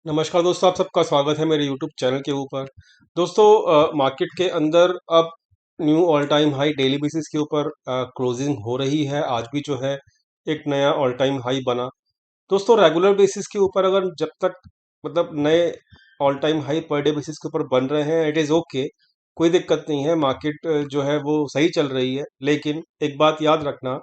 नमस्कार दोस्तों, आप सबका स्वागत है मेरे यूट्यूब चैनल के ऊपर। दोस्तों, मार्केट के अंदर अब knew all time high daily basis के ऊपर क्लोजिंग हो रही है। आज भी जो है एक नया ऑल टाइम हाई बना। दोस्तों, रेगुलर बेसिस के ऊपर अगर जब तक मतलब नए all time high per day basis के ऊपर बन रहे हैं, इट इज़ ओके, कोई दिक्कत नहीं है। मार्केट जो है वो सही चल रही है। लेकिन एक बात याद रखना,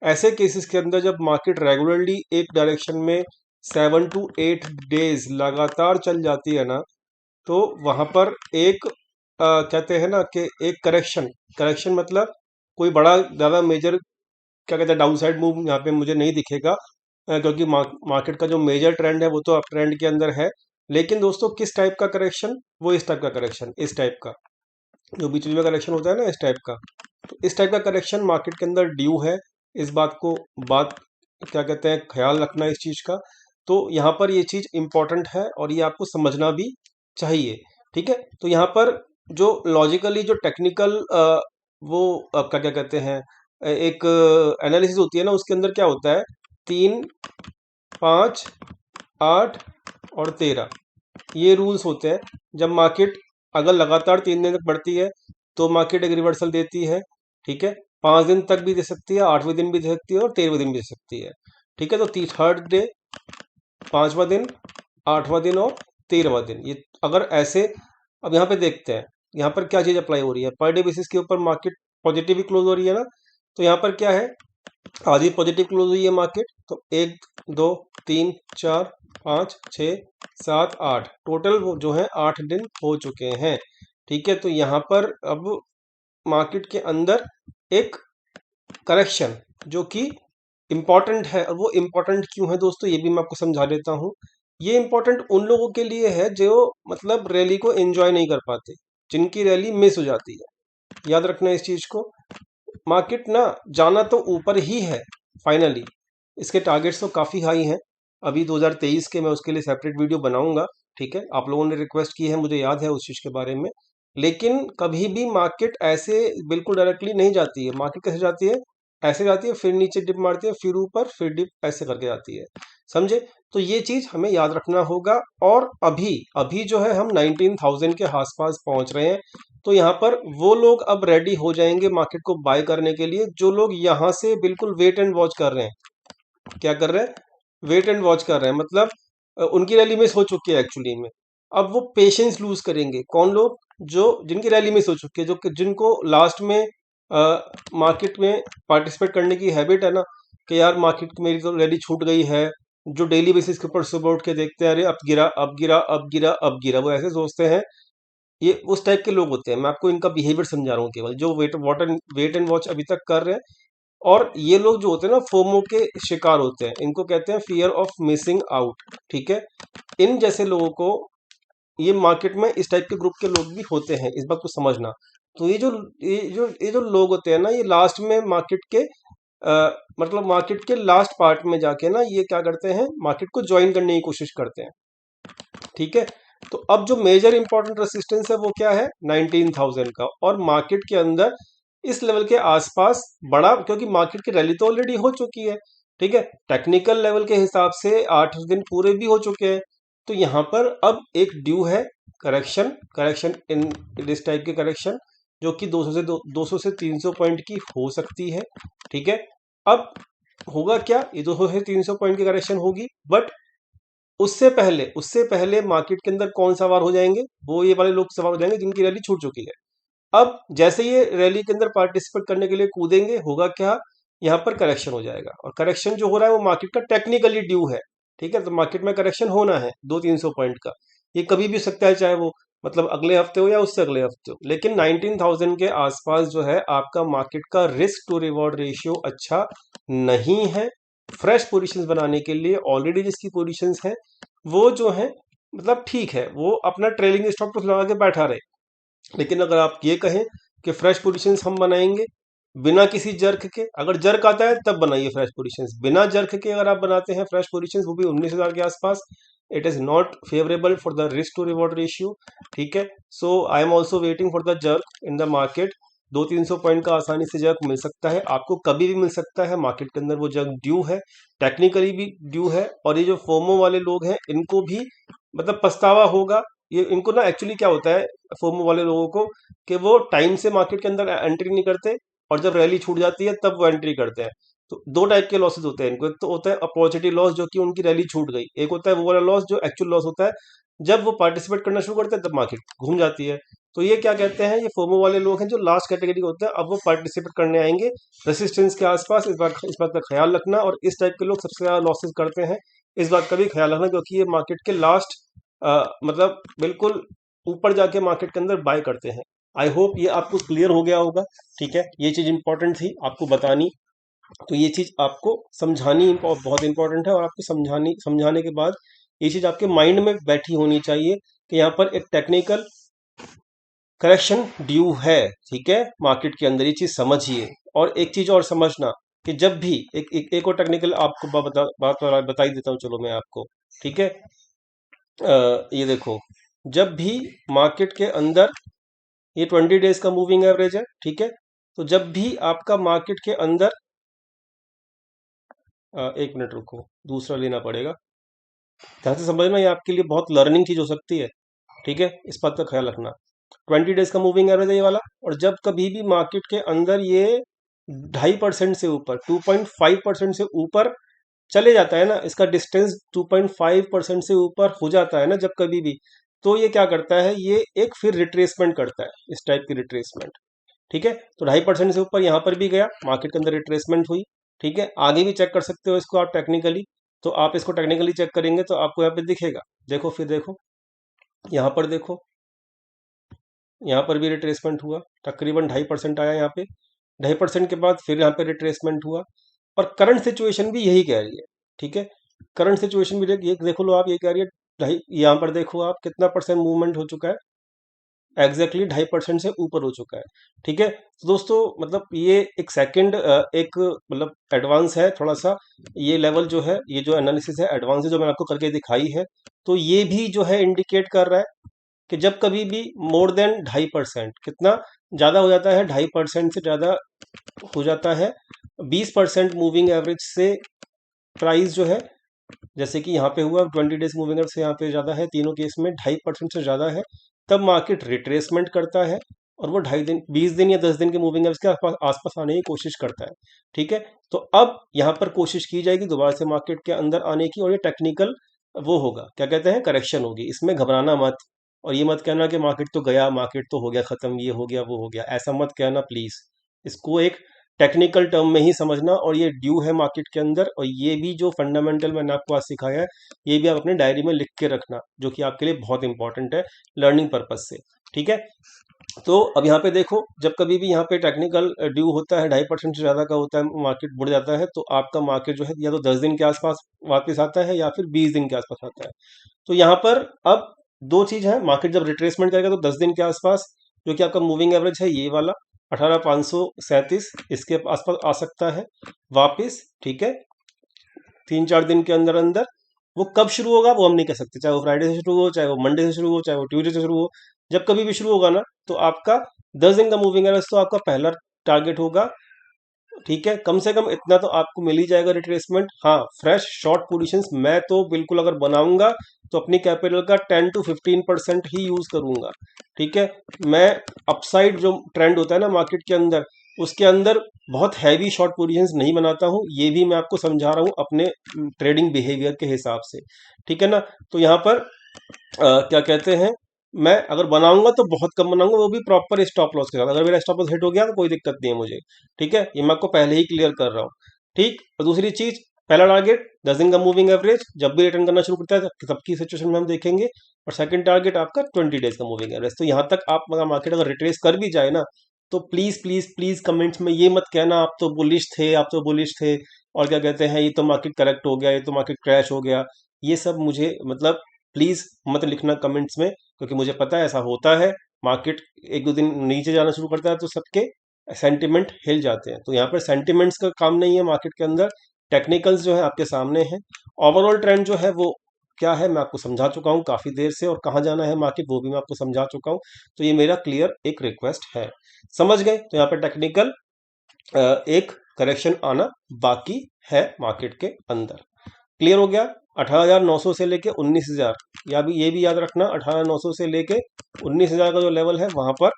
ऐसे केसेस के अंदर जब मार्केट रेगुलरली एक डायरेक्शन में 7 to 8 डेज लगातार चल जाती है ना, तो वहां पर एक कहते हैं ना कि एक करेक्शन करेक्शन मतलब कोई बड़ा ज़्यादा मेजर क्या कहते हैं डाउन साइड मूव यहाँ पे मुझे नहीं दिखेगा। क्योंकि मार्केट का जो मेजर ट्रेंड है वो तो अप ट्रेंड के अंदर है। लेकिन दोस्तों, किस टाइप का करेक्शन? वो इस टाइप का करेक्शन, इस टाइप का जो बीच बीच में करेक्शन होता है ना, इस टाइप का। तो इस टाइप का करेक्शन मार्केट के अंदर ड्यू है। इस बात क्या कहते हैं, ख्याल रखना इस चीज का। तो यहाँ पर ये चीज इंपॉर्टेंट है और ये आपको समझना भी चाहिए। ठीक है, तो यहाँ पर जो लॉजिकली जो टेक्निकल वो आपका क्या कहते हैं, एक एनालिसिस होती है ना, उसके अंदर क्या होता है, 3, 5, 8 और 13 ये रूल्स होते हैं। जब मार्केट अगर लगातार 3 दिन तक बढ़ती है तो मार्केट एक रिवर्सल देती है। ठीक है, 5 दिन तक भी दे सकती है, 8वें दिन भी दे सकती है और 13वें दिन भी दे सकती है। ठीक है, तो थर्ड डे, 5वां दिन, 8वां दिन और 13वां दिन, ये अगर ऐसे। अब यहाँ पे देखते हैं यहाँ पर क्या चीज अप्लाई हो रही है। पर डे बेसिस के ऊपर मार्केट पॉजिटिव ही क्लोज हो रही है ना। तो यहाँ पर क्या है, आज ही पॉजिटिव क्लोज हुई है मार्केट। तो 1, 2, 3, 4, 5, 6, 7, 8 टोटल वो जो है 8 दिन हो चुके हैं। ठीक है, तो यहाँ पर अब मार्केट के अंदर एक करेक्शन जो कि इम्पॉर्टेंट है। और वो इम्पॉर्टेंट क्यों है दोस्तों, ये भी मैं आपको समझा देता हूँ। ये इम्पोर्टेंट उन लोगों के लिए है जो मतलब रैली को एंजॉय नहीं कर पाते, जिनकी रैली मिस हो जाती है। याद रखना इस चीज को। मार्केट ना जाना तो ऊपर ही है फाइनली। इसके टारगेट्स तो काफ़ी हाई हैं। अभी 2023 के मैं उसके लिए सेपरेट वीडियो बनाऊंगा। ठीक है, आप लोगों ने रिक्वेस्ट की है, मुझे याद है उस चीज़ के बारे में। लेकिन कभी भी मार्केट ऐसे बिल्कुल डायरेक्टली नहीं जाती है। मार्केट कैसे जाती है? ऐसे जाती है, फिर नीचे डिप मारती है, फिर ऊपर, फिर डिप, ऐसे करके जाती है। समझे? तो ये चीज़ हमें याद रखना होगा। और अभी अभी जो है हम 19,000 के आसपास पहुंच रहे हैं। तो यहाँ पर वो लोग अब रेडी हो जाएंगे मार्केट को बाय करने के लिए, जो लोग यहाँ से बिल्कुल वेट एंड वॉच कर रहे हैं। क्या कर रहे हैं? वेट एंड वॉच कर रहे हैं, मतलब उनकी रैली मिस हो चुकी है एक्चुअली में। अब वो पेशेंस लूज करेंगे। कौन लोग? जो जिनकी रैली मिस हो चुकी है, जो जिनको लास्ट में मार्केट में पार्टिसिपेट करने की हैबिट है ना, कि यार मार्केट की मेरी तो रैली छूट गई है। जो डेली बेसिस के ऊपर सुबह उठ के देखते हैं, अरे अब गिरा, अब गिरा, अब गिरा, अब गिरा, वो ऐसे सोचते हैं। ये उस टाइप के लोग होते हैं। मैं आपको इनका बिहेवियर समझा रहा हूँ केवल, जो वेट एंड वॉच अभी तक कर रहे हैं। और ये लोग जो होते हैं ना, फोमो के शिकार होते हैं। इनको कहते हैं फियर ऑफ मिसिंग आउट। ठीक है, इन जैसे लोगों को, ये मार्केट में इस टाइप के ग्रुप के लोग भी होते हैं, इस बात को समझना। तो ये जो लोग होते हैं ना, ये लास्ट में मार्केट के मतलब मार्केट के लास्ट पार्ट में जाके ना, ये क्या करते हैं, मार्केट को ज्वाइन करने की कोशिश करते हैं। ठीक है, तो अब जो मेजर इंपॉर्टेंट रेसिस्टेंस है वो क्या है? 19,000 का। और मार्केट के अंदर इस लेवल के आसपास बड़ा, क्योंकि मार्केट की रैली तो ऑलरेडी हो चुकी है। ठीक है, टेक्निकल लेवल के हिसाब से 8 दिन पूरे भी हो चुके हैं। तो यहाँ पर अब एक ड्यू है करेक्शन करेक्शन इन इस टाइप के करेक्शन, जो कि 200 से 300 पॉइंट की हो सकती है। ठीक है, अब होगा क्या, ये 200 से 300 पॉइंट की करेक्शन होगी। बट उससे पहले मार्केट के अंदर कौन सवार हो जाएंगे? वो ये वाले लोग सवार हो जाएंगे जिनकी रैली छूट चुकी है। अब जैसे ये रैली के अंदर पार्टिसिपेट करने के लिए कूदेंगे, होगा क्या, यहाँ पर करेक्शन हो जाएगा। और करेक्शन जो हो रहा है वो मार्केट का टेक्निकली ड्यू है। ठीक है, तो मार्केट में करेक्शन होना है 200-300 पॉइंट का। ये कभी भी हो सकता है, चाहे वो मतलब अगले हफ्ते हो या उससे अगले हफ्ते हो। लेकिन 19,000 के आसपास जो है आपका मार्केट का रिस्क टू रिवॉर्ड रेशियो अच्छा नहीं है। फ्रेश पोजीशंस बनाने के लिए ऑलरेडी जिसकी पोजीशंस हैं वो जो है मतलब ठीक है, वो अपना ट्रेलिंग स्टॉप लगा के बैठा रहे। लेकिन अगर आप ये कहें कि फ्रेश पोजीशंस हम बनाएंगे बिना किसी जर्क के, अगर जर्क आता है तब बनाइए फ्रेश पोजीशंस। बिना जर्क के अगर आप बनाते हैं फ्रेश पोजीशंस, वो भी 19,000 के आसपास, it is not favourable for the risk to reward ratio. ठीक है, so I am also waiting for the jerk in the market. 200-300 point का आसानी से जर्क मिल सकता है आपको, कभी भी मिल सकता है। मार्केट के अंदर वो जर्क ड्यू है, टेक्निकली भी ड्यू है। और ये जो फोमो वाले लोग हैं, इनको भी मतलब पछतावा होगा। ये इनको ना एक्चुअली क्या होता है फोमो वाले लोगों को, कि वो टाइम से मार्केट के अंदर एंट्री नहीं करते, और जब रैली छूट जाती है तब वो एंट्री करते हैं। तो दो टाइप के लॉसेस होते हैं इनको। एक तो होता है अपॉर्चुनिटी लॉस, जो कि उनकी रैली छूट गई। एक होता है वो वाला लॉस जो एक्चुअल लॉस होता है, जब वो पार्टिसिपेट करना शुरू करते हैं तब मार्केट घूम जाती है। तो ये क्या कहते हैं, ये फोमो वाले लोग हैं जो लास्ट कैटेगरी के होते हैं। अब वो पार्टिसिपेट करने आएंगे रेसिस्टेंस के आसपास। इस बात का ख्याल रखना। और इस टाइप के लोग सबसे ज्यादा लॉसेस करते हैं, इस बात का भी ख्याल रखना, क्योंकि ये मार्केट के लास्ट मतलब बिल्कुल ऊपर जाके मार्केट के अंदर बाय करते हैं। आई होप ये आपको क्लियर हो गया होगा। ठीक है, ये चीज इंपॉर्टेंट थी आपको बतानी। तो ये चीज आपको समझानी बहुत इंपॉर्टेंट है, और आपको समझाने के बाद ये चीज आपके माइंड में बैठी होनी चाहिए कि यहाँ पर एक टेक्निकल करेक्शन ड्यू है। ठीक है, मार्केट के अंदर ये चीज समझिए। और एक चीज और समझना कि जब भी एक और टेक्निकल आपको बता ही देता हूँ, चलो मैं आपको। ठीक है, ये देखो, जब भी मार्केट के अंदर, ये 20 डेज का मूविंग एवरेज है। ठीक है, तो जब भी आपका मार्केट के अंदर, एक मिनट रुको, दूसरा लेना पड़ेगा। ध्यान से समझना, ये आपके लिए बहुत लर्निंग चीज हो सकती है। ठीक है, इस बात का ख्याल रखना। 20 डेज का मूविंग एवरेज है ये वाला। और जब कभी भी मार्केट के अंदर ये 2.5% से ऊपर, 2.5% से ऊपर चले जाता है ना, इसका डिस्टेंस 2.5% से ऊपर हो जाता है ना जब कभी भी, तो ये क्या करता है, ये एक फिर रिट्रेसमेंट करता है, इस टाइप की रिट्रेसमेंट। ठीक है, तो 2.5% से ऊपर यहाँ पर भी गया, मार्केट के अंदर रिट्रेसमेंट हुई। ठीक है, आगे भी चेक कर सकते हो इसको आप टेक्निकली। तो आप इसको टेक्निकली चेक करेंगे तो आपको यहाँ पे दिखेगा। देखो, फिर देखो, यहाँ पर देखो, यहाँ पर भी रिट्रेसमेंट हुआ, तकरीबन 2.5% आया यहाँ पे। 2.5% के बाद फिर यहाँ पे रिट्रेसमेंट हुआ। और करंट सिचुएशन भी यही कह रही है। ठीक है, करंट सिचुएशन भी ये देखो लो आप, ये कह रही है ढाई, यहाँ पर देखो आप कितना परसेंट मूवमेंट हो चुका है, एग्जैक्टली 2.5% से ऊपर हो चुका है। ठीक है, तो दोस्तों मतलब ये एक सेकंड, एक मतलब एडवांस है थोड़ा सा। ये लेवल जो है, ये जो एनालिसिस है एडवांस है, जो मैंने आपको करके दिखाई है। तो ये भी जो है इंडिकेट कर रहा है कि जब कभी भी मोर देन 2.5%, कितना ज़्यादा हो जाता है, 2.5% से ज़्यादा हो जाता है, 20% मूविंग एवरेज से प्राइस जो है, जैसे कि यहाँ पे हुआ 20 डेज मूविंग एवरेज से यहाँ पे ज़्यादा है, तीनों केस में 2.5% से ज़्यादा है, तब मार्केट रिट्रेसमेंट करता है। और वो 2.5 दिन, 20 दिन या 10 दिन के मूविंग एवरेज के आसपास आने की कोशिश करता है। ठीक है, तो अब यहाँ पर कोशिश की जाएगी दोबारा से मार्केट के अंदर आने की, और ये टेक्निकल वो होगा, क्या कहते हैं, करेक्शन होगी। इसमें घबराना मत, और ये मत कहना कि मार्केट तो गया, मार्केट तो हो गया खत्म, ये हो गया वो हो गया, ऐसा मत कहना प्लीज। इसको एक टेक्निकल टर्म में ही समझना, और ये ड्यू है मार्केट के अंदर। और ये भी जो फंडामेंटल मैंने आपको आज सिखाया है, ये भी आप अपने डायरी में लिख के रखना, जो कि आपके लिए बहुत इंपॉर्टेंट है लर्निंग पर्पज से। ठीक है, तो अब यहाँ पे देखो, जब कभी भी यहाँ पे टेक्निकल ड्यू होता है, 2.5% से ज़्यादा का होता है, मार्केट बढ़ जाता है, तो आपका मार्केट जो है या तो 10 दिन के आसपास वापस आता है, या फिर 20 दिन के आसपास आता है। तो यहाँ पर अब दो चीज है, मार्केट जब रिट्रेसमेंट करेगा तो 10 दिन के आसपास, जो कि आपका मूविंग एवरेज है ये वाला 18,537, इसके आसपास आ सकता है वापस। ठीक है, 3-4 दिन के अंदर अंदर। वो कब शुरू होगा वो हम नहीं कह सकते, चाहे वो फ्राइडे से शुरू हो, चाहे वो मंडे से शुरू हो, चाहे वो ट्यूसडे से शुरू हो। जब कभी भी शुरू होगा ना, तो आपका 10 दिन का मूविंग एवरेज तो आपका पहला टारगेट होगा। ठीक है, कम से कम इतना तो आपको मिल ही जाएगा रिट्रेसमेंट। हाँ, फ्रेश शॉर्ट पोजीशंस मैं तो बिल्कुल अगर बनाऊंगा तो अपनी कैपिटल का 10 to 15% ही यूज करूंगा। ठीक है, मैं अपसाइड जो ट्रेंड होता है ना मार्केट के अंदर, उसके अंदर बहुत हैवी शॉर्ट पोजीशंस नहीं बनाता हूँ। ये भी मैं आपको समझा रहा हूँ अपने ट्रेडिंग बिहेवियर के हिसाब से। ठीक है ना, तो यहाँ पर क्या कहते हैं, मैं अगर बनाऊंगा तो बहुत कम बनाऊंगा, वो भी प्रॉपर स्टॉप लॉस के साथ। अगर मेरा स्टॉप लॉस हिट हो गया तो कोई दिक्कत नहीं है मुझे। ठीक है, ये मैं आपको पहले ही क्लियर कर रहा हूँ। ठीक, और दूसरी चीज, पहला टारगेट 10 दिन का मूविंग एवरेज जब भी रिटर्न करना शुरू करता है सबकी सिचुएशन में हम देखेंगे। और सेकंड टारगेट आपका 20 डेज का मूविंग एवरेज। तो यहाँ तक आप मार्केट अगर रिट्रेस कर भी जाए ना, तो प्लीज प्लीज प्लीज कमेंट्स में ये मत कहना आप तो बुलिश थे, आप तो बुलिश थे, और क्या कहते हैं, ये तो मार्केट करेक्ट हो गया, ये तो मार्केट क्रैश हो गया। ये सब मुझे मतलब प्लीज मत लिखना कमेंट्स में, क्योंकि मुझे पता है ऐसा होता है। मार्केट एक दो दिन नीचे जाना शुरू करता है तो सबके सेंटिमेंट हिल जाते हैं। तो यहाँ पर सेंटिमेंट्स का काम नहीं है मार्केट के अंदर, टेक्निकल्स जो है आपके सामने हैं। ओवरऑल ट्रेंड जो है वो क्या है मैं आपको समझा चुका हूँ काफी देर से, और कहाँ जाना है मार्केट वो भी मैं आपको समझा चुका हूँ। तो ये मेरा क्लियर एक रिक्वेस्ट है, समझ गए। तो यहाँ पर टेक्निकल एक करेक्शन आना बाकी है मार्केट के अंदर। क्लियर हो गया। 18,900 से लेके 19,000, या भी ये भी याद रखना 18,900 से लेके 19,000 का जो लेवल है वहां पर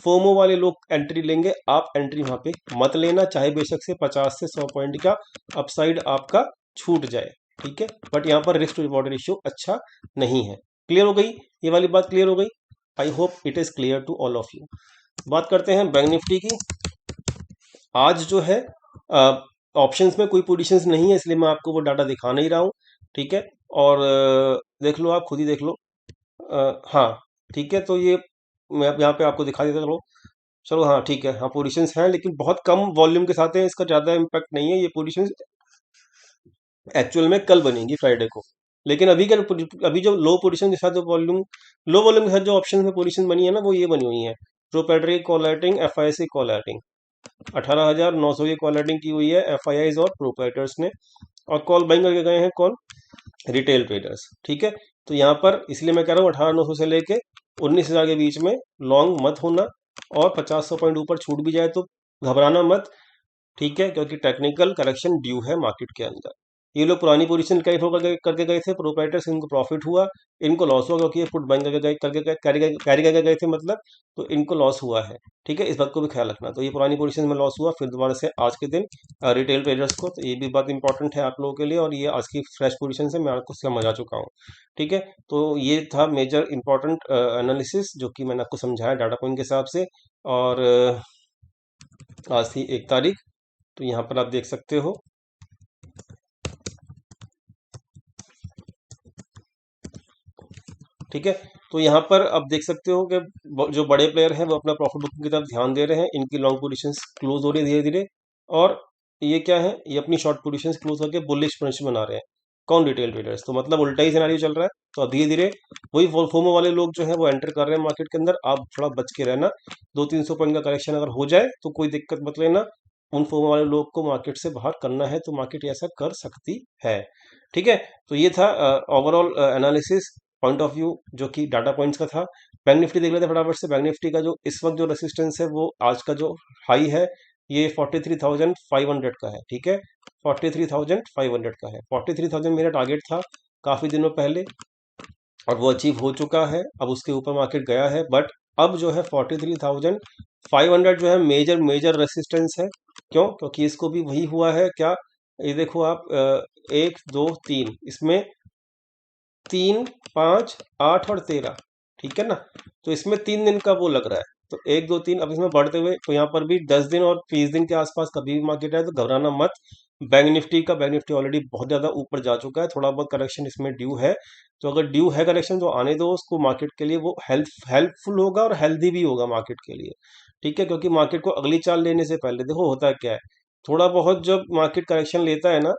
फोमो वाले लोग एंट्री लेंगे। आप एंट्री वहां पे मत लेना, चाहे बेशक से 50 से 100 पॉइंट का अपसाइड आपका छूट जाए, ठीक है। बट यहाँ पर रिस्क टू रिवॉर्ड रेशियो अच्छा नहीं है। क्लियर हो गई ये वाली बात? क्लियर हो गई? I hope it is clear to all of you. बात करते हैं बैंक निफ्टी की। आज जो है ऑप्शंस में कोई पोजीशंस नहीं है, इसलिए मैं आपको वो डाटा दिखा नहीं रहा हूँ, ठीक है। और देख लो, आप खुद ही देख लो। हाँ ठीक है, तो ये मैं अब यहाँ पे आपको दिखा देता हूँ। चलो हाँ ठीक है, हाँ पोजीशंस हैं लेकिन बहुत कम वॉल्यूम के साथ है, इसका ज़्यादा इम्पैक्ट नहीं है। ये पोजीशंस एक्चुअल में कल बनेंगी फ्राइडे को, लेकिन अभी जो लो पोजीशन के साथ जो लो वॉल्यूम के साथ जो ऑप्शन में पोजीशन बनी है ना, वो ये बनी हुई है। प्रोपेटरी कॉलराइटिंग, एफआईसी कॉलराइटिंग, 18,900 की कॉलराइटिंग की हुई है एफआईआईज और प्रोपेटर्स ने, और कॉल बाइंग करके गए हैं कौन? रिटेल ट्रेडर्स, ठीक है। तो यहाँ पर इसलिए मैं कह रहा हूँ 18,900 से लेके 19,000 के बीच में लॉन्ग मत होना, और 50-100 पॉइंट ऊपर छूट भी जाए तो घबराना मत, ठीक है, क्योंकि टेक्निकल करेक्शन ड्यू है मार्केट के अंदर। ये लोग पुरानी पोजीशन कैरी फॉरवर्ड करके गए थे प्रोप्राइटर्स, इनको प्रॉफिट हुआ, इनको लॉस हुआ क्योंकि ये पुट बाइंग कैरी करके गए थे मतलब, तो इनको लॉस हुआ है, ठीक है। इस बात को भी ख्याल रखना। तो ये पुरानी पोजीशन में लॉस हुआ, फिर दोबारा से आज के दिन रिटेल ट्रेडर्स को, तो ये भी बात इंपॉर्टेंट है आप लोगों के लिए, और ये आज की फ्रेश पोजीशन से मैं आपको समझा चुका हूँ, ठीक है। तो ये था मेजर इंपॉर्टेंट एनालिसिस जो कि मैंने आपको समझाया डाटा पॉइंट के हिसाब से। और आज थी 1 तारीख, तो यहाँ पर आप देख सकते हो, ठीक है। तो यहाँ पर आप देख सकते हो कि जो बड़े प्लेयर हैं वो अपना प्रॉफिट बुकिंग की तरफ ध्यान दे रहे हैं, इनकी लॉन्ग पोजीशंस क्लोज हो रही है धीरे धीरे, और ये क्या है, ये अपनी शॉर्ट पोजीशंस क्लोज करके बुलिश पोजीशन बना रहे हैं। कौन? Retail traders. तो मतलब उल्टा ही सिनारियो चल रहा है। तो अब धीरे धीरे वही फोमो वाले लोग जो है वो एंटर कर रहे हैं मार्केट के अंदर। आप थोड़ा बच के रहना, 200-300 पॉइंट का करेक्शन अगर हो जाए तो कोई दिक्कत मत लेना। उन फोमो वाले लोग को मार्केट से बाहर करना है तो मार्केट ऐसा कर सकती है, ठीक है। तो ये था overall analysis point of view जो कि डाटा पॉइंट्स का था। बैंक निफ्टी देख लेते हैं फटाफट से। बैंक निफ्टी का जो इस वक्त जो रेसिस्टेंस है वो आज का जो हाई है ये 43,500 का है, ठीक है। 43,500 का है। 43,000 मेरा टारगेट था काफी दिनों पहले, और वो अचीव हो चुका है। अब उसके ऊपर मार्केट गया है, बट अब जो है 43,500 जो है मेजर मेजर रेसिस्टेंस है। क्यों? क्योंकि इसको भी वही हुआ है क्या, ये देखो आप, 1 2 3, इसमें 3 5 8 और 13, ठीक है ना। तो इसमें 3 दिन का वो लग रहा है, तो 1 2 3, अब इसमें बढ़ते हुए तो यहाँ पर भी 10 दिन और 20 दिन के आसपास कभी भी मार्केट है, तो घबराना मत। बैंक निफ्टी ऑलरेडी बहुत ज्यादा ऊपर जा चुका है, थोड़ा बहुत करेक्शन इसमें ड्यू है। तो अगर ड्यू है करेक्शन तो आने दो उसको, मार्केट के लिए वो हेल्पफुल होगा और हेल्दी भी होगा मार्केट के लिए, ठीक है। क्योंकि मार्केट को अगली चाल लेने से पहले देखो होता क्या है, थोड़ा बहुत जब मार्केट करेक्शन लेता है ना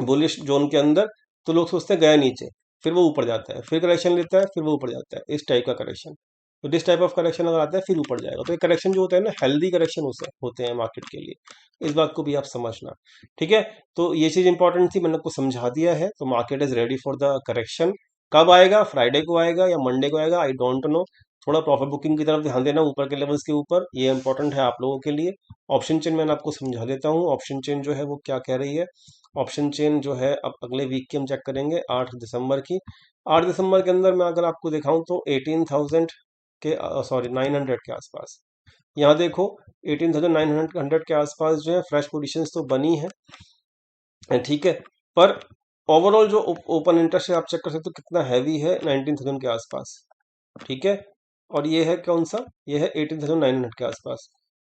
बुलिश जोन के अंदर, तो लोग सोचते हैं गया नीचे, फिर वो ऊपर जाता है, फिर करेक्शन लेता है, फिर वो ऊपर जाता है, इस टाइप का करेक्शन। तो दिस टाइप ऑफ करेक्शन अगर आता है फिर ऊपर जाएगा, तो ये करेक्शन जो होता है ना हेल्दी करेक्शन होते हैं मार्केट के लिए, इस बात को भी आप समझना, ठीक है। तो ये चीज इंपॉर्टेंट थी, मैंने आपको समझा दिया है। तो market is ready for the correction. कब आएगा? फ्राइडे को आएगा या मंडे को आएगा, आई डोंट नो। थोड़ा प्रॉफिट बुकिंग की तरफ ध्यान देना ऊपर के लेवल्स के ऊपर, ये इंपॉर्टेंट है आप लोगों के लिए। ऑप्शन चेन मैंने आपको समझा देता हूँ, ऑप्शन चेन जो है वो क्या कह रही है। ऑप्शन चेन जो है अब अगले वीक की हम चेक करेंगे, 8 दिसंबर की। 8 दिसंबर के अंदर मैं अगर आपको दिखाऊं तो 18,000 के, सॉरी 900 के आसपास, यहाँ देखो 18,900 के आसपास जो है फ्रेश पोजीशंस तो बनी है, ठीक है। पर ओवरऑल जो ओपन इंटरेस्ट है आप चेक कर सकते हो कितना हैवी है, 19,000 के आसपास, ठीक है। और ये है कौन सा, ये है 18,900 के आसपास।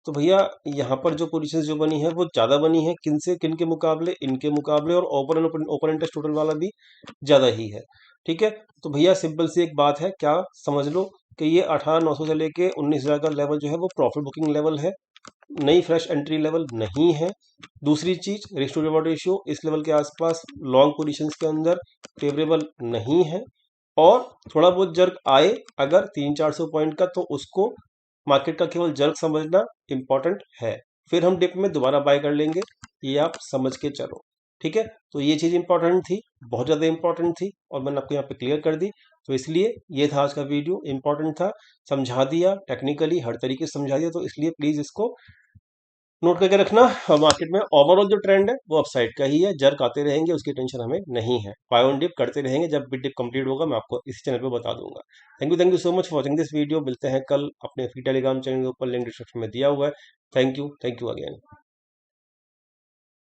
तो भैया यहाँ पर जो पोजीशंस जो बनी है वो ज़्यादा बनी है, किन के मुकाबले? इनके मुकाबले, और ओपन इंटरेस्ट टोटल वाला भी ज़्यादा ही है, ठीक है। तो भैया सिंपल सी एक बात है, क्या समझ लो कि ये 18,900 से लेके 19,000 का लेवल जो है वो प्रॉफिट बुकिंग लेवल है, नई फ्रेश एंट्री लेवल नहीं है। दूसरी चीज, रिस्क टू रिवॉर्ड रेशियो इस लेवल के आसपास लॉन्ग पोजीशंस के अंदर फेवरेबल नहीं है। और थोड़ा बहुत जर्क आए अगर 300-400 पॉइंट का, तो उसको मार्केट का केवल जर्क समझना इंपॉर्टेंट है, फिर हम डिप में दोबारा बाय कर लेंगे, ये आप समझ के चलो, ठीक है। तो ये चीज इंपॉर्टेंट थी, बहुत ज्यादा इंपॉर्टेंट थी, और मैंने आपको यहाँ पे क्लियर कर दी। तो इसलिए ये था आज का वीडियो, इंपॉर्टेंट था, समझा दिया टेक्निकली हर तरीके से समझा दिया। तो इसलिए प्लीज इसको नोट करके रखना। और मार्केट में ओवरऑल जो ट्रेंड है वो अपसाइड का ही है, जर्क आते रहेंगे, उसकी टेंशन हमें नहीं है। बाय ऑन डिप करते रहेंगे, जब बिग डिप कंप्लीट होगा मैं आपको इस चैनल पे बता दूंगा। Thank you so much for watching this video. मिलते हैं कल अपने फ्री टेलीग्राम चैनल के ऊपर, लिंक डिस्क्रिप्शन में दिया हुआ है। Thank you again.